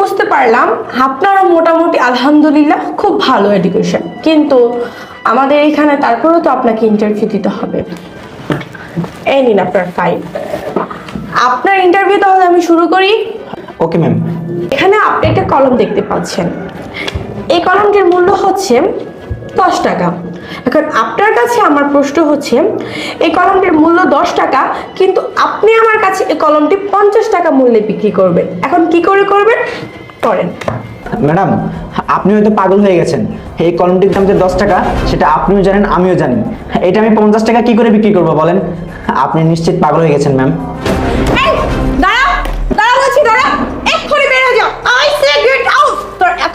বুঝতে পারলাম আপনারও মোটামুটি আলহামদুলিল্লাহ খুব ভালো এডুকেশন, কিন্তু আমাদের এখানে তারপরেও তো আপনাকে ইন্টারভিউ দিতে হবে। এই নিন আপনার ফাইল। আপনার ইন্টারভিউ তাহলে আমি শুরু করি। Okay ma'am. এখানে আপনি একটা কলম দেখতে পাচ্ছেন, এই কলমটির মূল্য হচ্ছে 10 টাকা। এখন আপনার কাছে আমার প্রশ্ন হচ্ছে, এই কলমটির মূল্য 10 টাকা, কিন্তু আপনি আমার কাছে এই কলমটি 50 টাকা মূল্যে বিক্রি করবেন। এখন কি করে করবেন করেন। ম্যাডাম, আপনি হয়তো পাগল হয়ে গেছেন। এই কলমটির দাম যে 10 টাকা সেটা আপনিও জানেন, আমিও জানি। এটা আমি 50 টাকা কি করে বিক্রি করবো বলেন? আপনি নিশ্চিত পাগল হয়ে গেছেন ম্যাম। এই